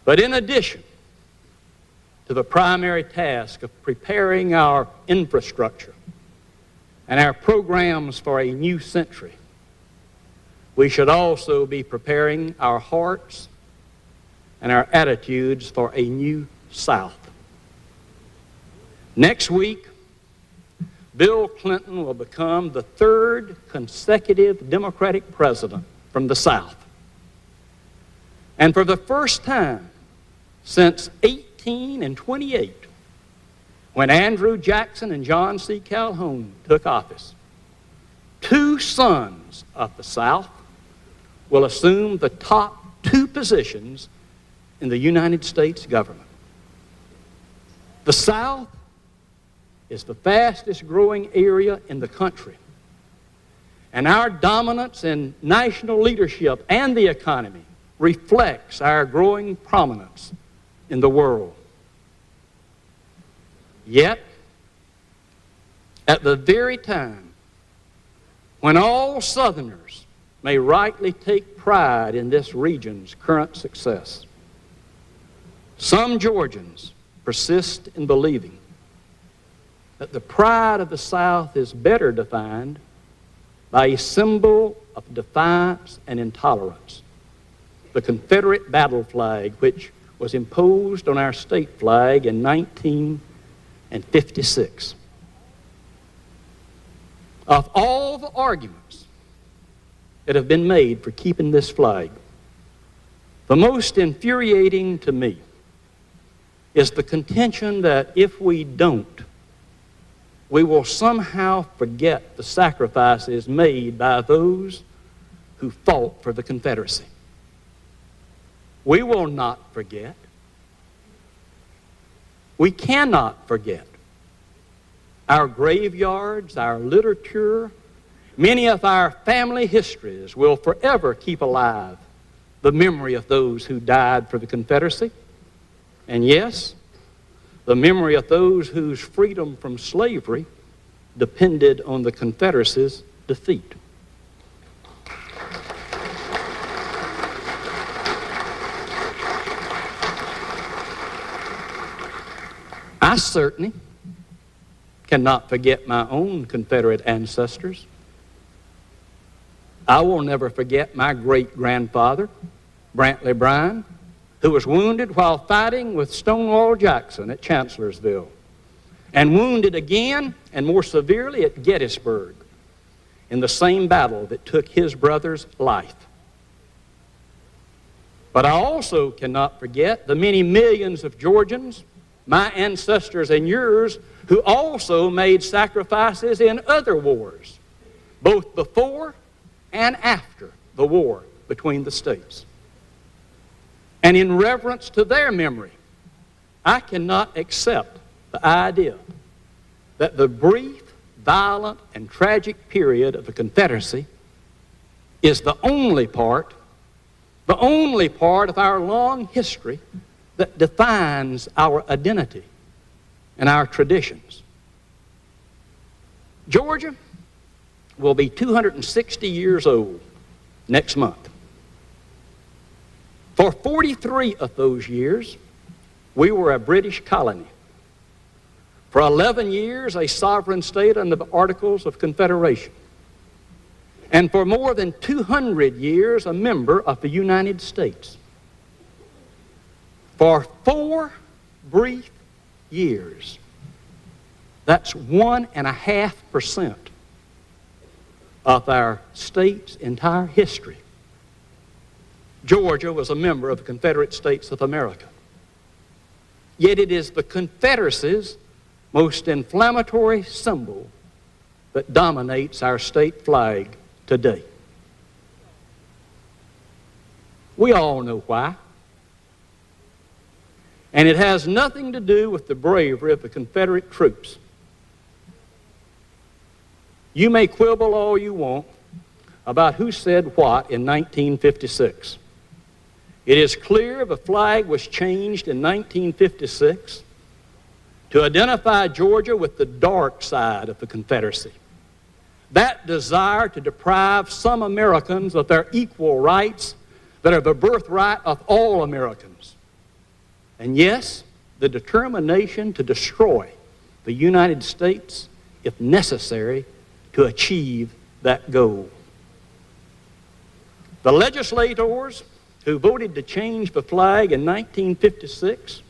But in addition to the primary task of preparing our infrastructure and our programs for a new century, we should also be preparing our hearts and our attitudes for a new South. Next week, Bill Clinton will become the third consecutive Democratic president from the South. And for the first time since 1828, when Andrew Jackson and John C. Calhoun took office, two sons of the South will assume the top two positions in the United States government. The South is the fastest growing area in the country, and our dominance in national leadership and the economy reflects our growing prominence in the world. Yet, at the very time when all Southerners may rightly take pride in this region's current success, some Georgians persist in believing that the pride of the South is better defined by a symbol of defiance and intolerance, the Confederate battle flag, which was imposed on our state flag in 1956. Of all the arguments that have been made for keeping this flag, the most infuriating to me is the contention that if we don't, we will somehow forget the sacrifices made by those who fought for the Confederacy. We will not forget. We cannot forget. Our graveyards, our literature, many of our family histories will forever keep alive the memory of those who died for the Confederacy. And yes, the memory of those whose freedom from slavery depended on the Confederacy's defeat. I certainly cannot forget my own Confederate ancestors. I will never forget my great-grandfather, Brantley Bryan, who was wounded while fighting with Stonewall Jackson at Chancellorsville, and wounded again and more severely at Gettysburg in the same battle that took his brother's life. But I also cannot forget the many millions of Georgians, my ancestors and yours, who also made sacrifices in other wars, both before and after the war between the states. And in reverence to their memory, I cannot accept the idea that the brief, violent, and tragic period of the Confederacy is the only part of our long history that defines our identity and our traditions. Georgia will be 260 years old next month. For 43 of those years, we were a British colony. For 11 years, a sovereign state under the Articles of Confederation. And for more than 200 years, a member of the United States. For 4 brief years, that's 1.5% of our state's entire history, Georgia was a member of the Confederate States of America. Yet it is the Confederacy's most inflammatory symbol that dominates our state flag today. We all know why. And it has nothing to do with the bravery of the Confederate troops. You may quibble all you want about who said what in 1956. It is clear the flag was changed in 1956 to identify Georgia with the dark side of the Confederacy. That desire to deprive some Americans of their equal rights that are the birthright of all Americans. and yes, the determination to destroy the United States if necessary to achieve that goal. The legislators who voted to change the flag in 1956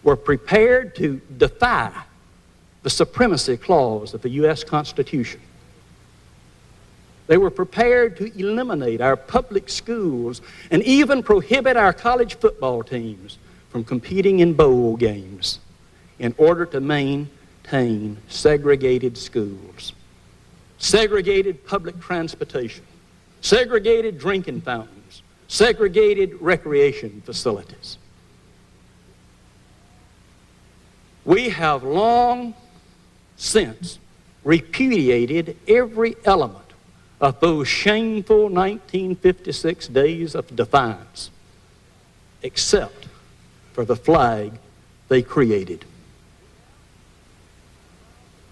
were prepared to defy the supremacy clause of the U.S. Constitution. They were prepared to eliminate our public schools and even prohibit our college football teams from competing in bowl games in order to maintain segregated schools, segregated public transportation, segregated drinking fountains, segregated recreation facilities. We have long since repudiated every element of those shameful 1956 days of defiance, except for the flag they created.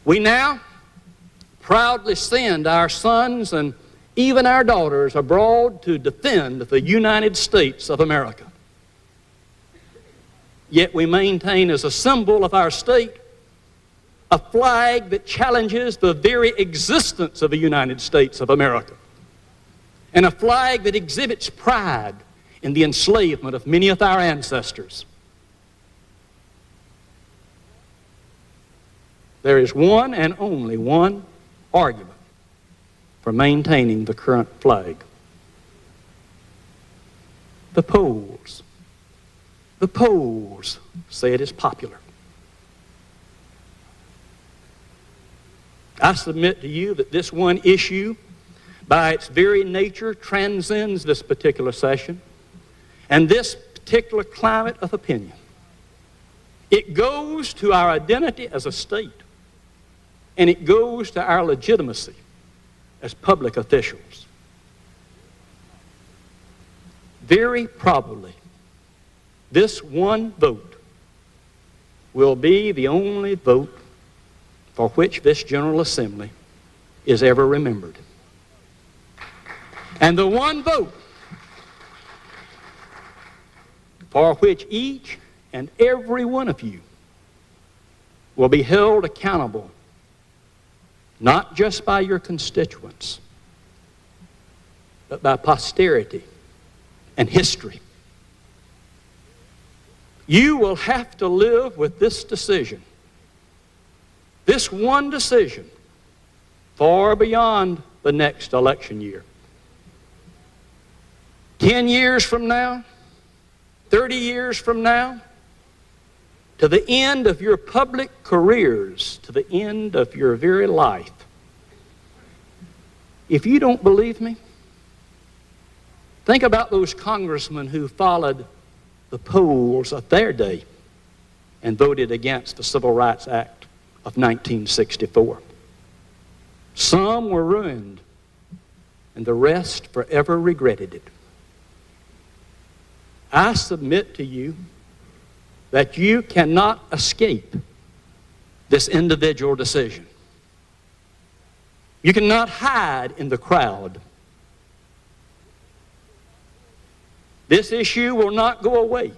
We now proudly send our sons and even our daughters abroad to defend the United States of America. Yet we maintain as a symbol of our state a flag that challenges the very existence of the United States of America, and a flag that exhibits pride in the enslavement of many of our ancestors. There is one and only one argument for maintaining the current flag. The polls say it is popular. I submit to you that this one issue, by its very nature, transcends this particular session and this particular climate of opinion. It goes to our identity as a state, and it goes to our legitimacy as public officials. Very probably, this one vote will be the only vote for which this General Assembly is ever remembered. And the one vote for which each and every one of you will be held accountable, not just by your constituents, but by posterity and history. You will have to live with this decision, this one decision, far beyond the next election year. 10 years from now, 30 years from now, to the end of your public careers, to the end of your very life. If you don't believe me, think about those congressmen who followed the polls of their day and voted against the Civil Rights Act of 1964. Some were ruined, and the rest forever regretted it. I submit to you that you cannot escape this individual decision. You cannot hide in the crowd. This issue will not go away.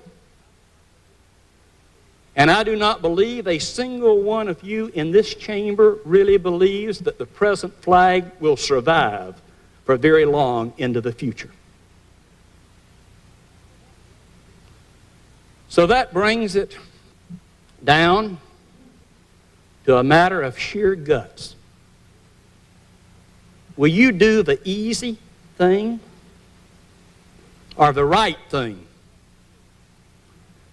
And I do not believe a single one of you in this chamber really believes that the present flag will survive for very long into the future. So that brings it down to a matter of sheer guts. Will you do the easy thing or the right thing?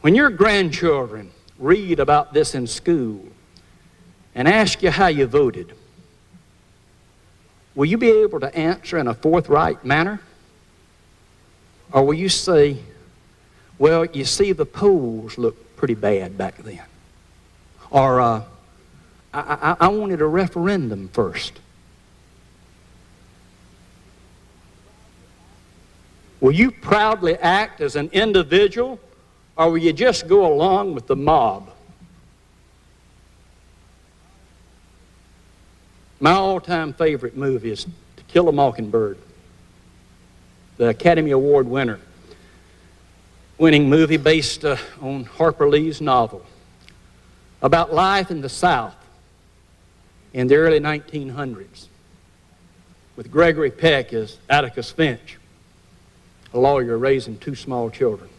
When your grandchildren read about this in school and ask you how you voted, will you be able to answer in a forthright manner? Or will you say, well, you see, the polls looked pretty bad back then. Or, I wanted a referendum first. Will you proudly act as an individual, or will you just go along with the mob? My all-time favorite movie is To Kill a Mockingbird. The Academy Award winner winning movie based on Harper Lee's novel about life in the South in the early 1900s with Gregory Peck as Atticus Finch, a lawyer raising two small children.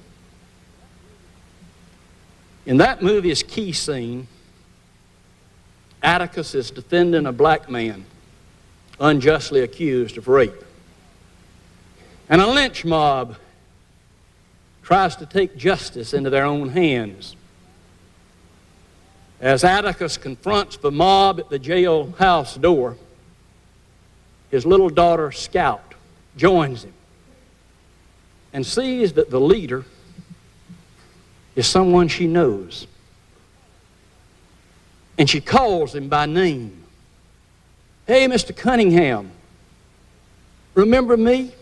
In that movie's key scene, Atticus is defending a black man unjustly accused of rape. And a lynch mob tries to take justice into their own hands. As Atticus confronts the mob at the jailhouse door, his little daughter, Scout, joins him and sees that the leader is someone she knows. And she calls him by name. "Hey, Mr. Cunningham, remember me?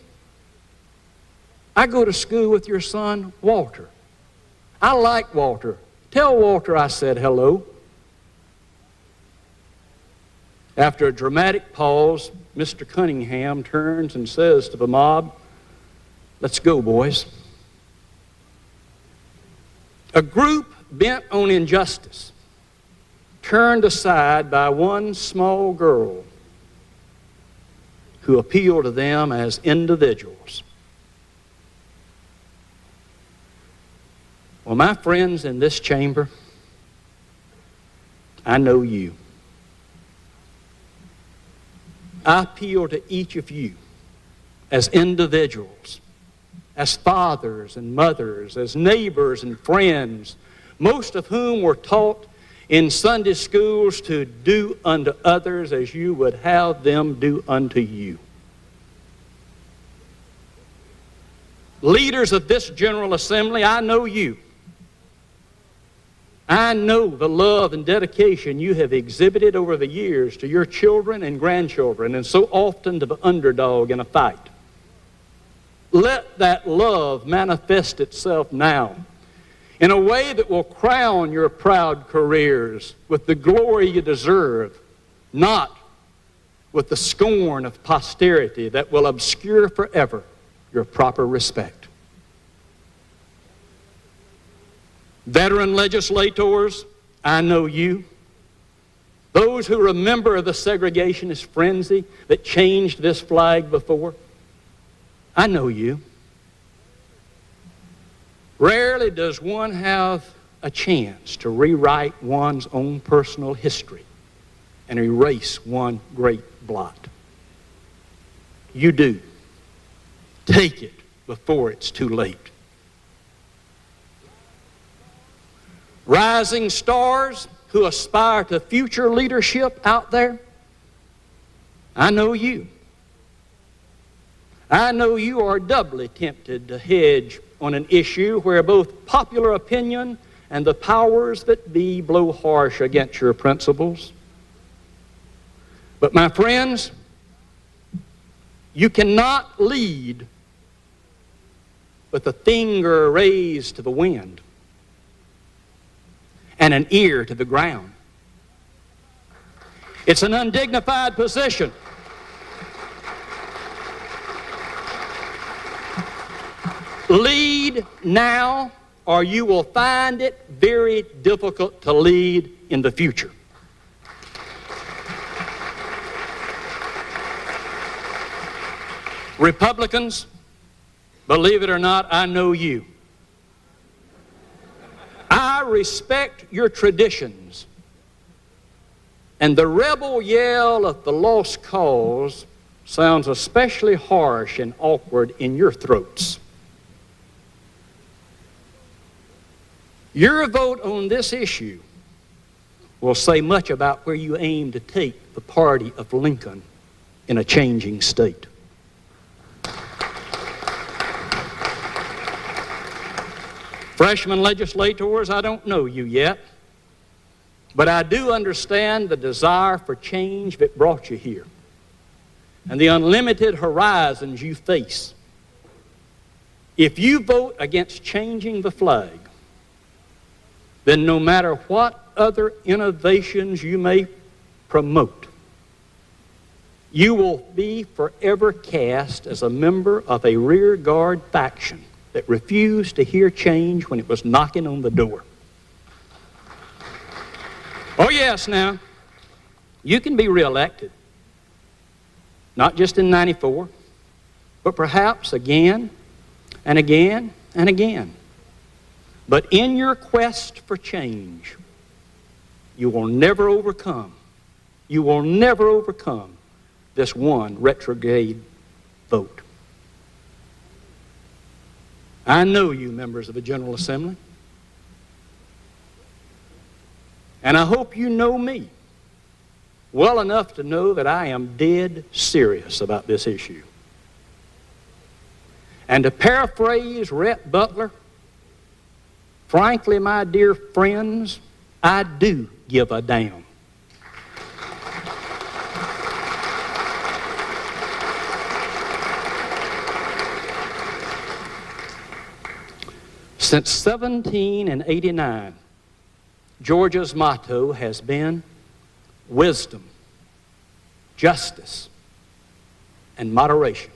I go to school with your son, Walter. I like Walter. Tell Walter I said hello." After a dramatic pause, Mr. Cunningham turns and says to the mob, "Let's go, boys." A group bent on injustice, turned aside by one small girl who appealed to them as individuals. Well, my friends in this chamber, I know you. I appeal to each of you as individuals, as fathers and mothers, as neighbors and friends, most of whom were taught in Sunday schools to do unto others as you would have them do unto you. Leaders of this General Assembly, I know you. I know the love and dedication you have exhibited over the years to your children and grandchildren, and so often to the underdog in a fight. Let that love manifest itself now in a way that will crown your proud careers with the glory you deserve, not with the scorn of posterity that will obscure forever your proper respect. Veteran legislators, I know you. Those who remember the segregationist frenzy that changed this flag before, I know you. Rarely does one have a chance to rewrite one's own personal history and erase one great blot. You do. Take it before it's too late. Rising stars who aspire to future leadership out there, I know you. I know you are doubly tempted to hedge on an issue where both popular opinion and the powers that be blow harsh against your principles. But my friends, you cannot lead with a finger raised to the wind and an ear to the ground. It's an undignified position. Lead now, or you will find it very difficult to lead in the future. Republicans, believe it or not, I know you. I respect your traditions, and the rebel yell of the lost cause sounds especially harsh and awkward in your throats. Your vote on this issue will say much about where you aim to take the party of Lincoln in a changing state. Freshman legislators, I don't know you yet, but I do understand the desire for change that brought you here and the unlimited horizons you face. If you vote against changing the flag, then no matter what other innovations you may promote, you will be forever cast as a member of a rearguard faction that refused to hear change when it was knocking on the door. Oh yes, now, you can be reelected, not just in '94, but perhaps again and again and again. But in your quest for change, you will never overcome this one retrograde vote. I know you members of the General Assembly, and I hope you know me well enough to know that I am dead serious about this issue. And to paraphrase Rhett Butler, frankly, my dear friends, I do give a damn. Since 1789, Georgia's motto has been wisdom, justice, and moderation.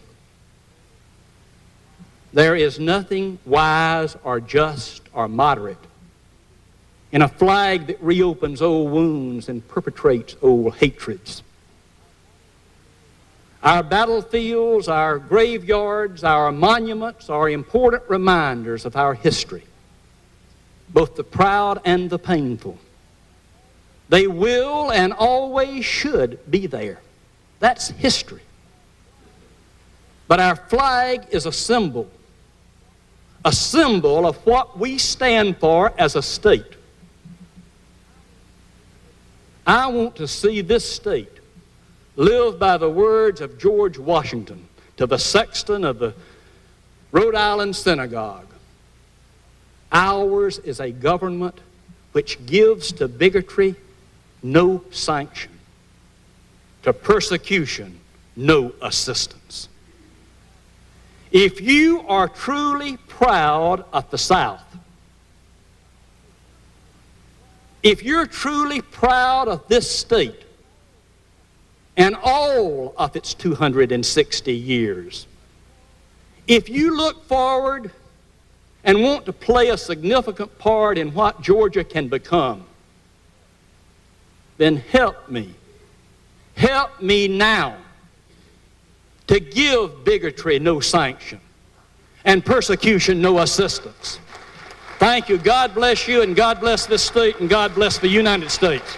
There is nothing wise or just or moderate in a flag that reopens old wounds and perpetrates old hatreds. Our battlefields, our graveyards, our monuments are important reminders of our history, both the proud and the painful. They will and always should be there. That's history. But our flag is a symbol of what we stand for as a state. I want to see this state live by the words of George Washington to the sexton of the Rhode Island synagogue. Ours is a government which gives to bigotry no sanction, to persecution no assistance. If you are truly proud of the South, if you're truly proud of this state and all of its 260 years, if you look forward and want to play a significant part in what Georgia can become, then help me now to give bigotry no sanction and persecution no assistance. Thank you. God bless you, and God bless this state, and God bless the United States.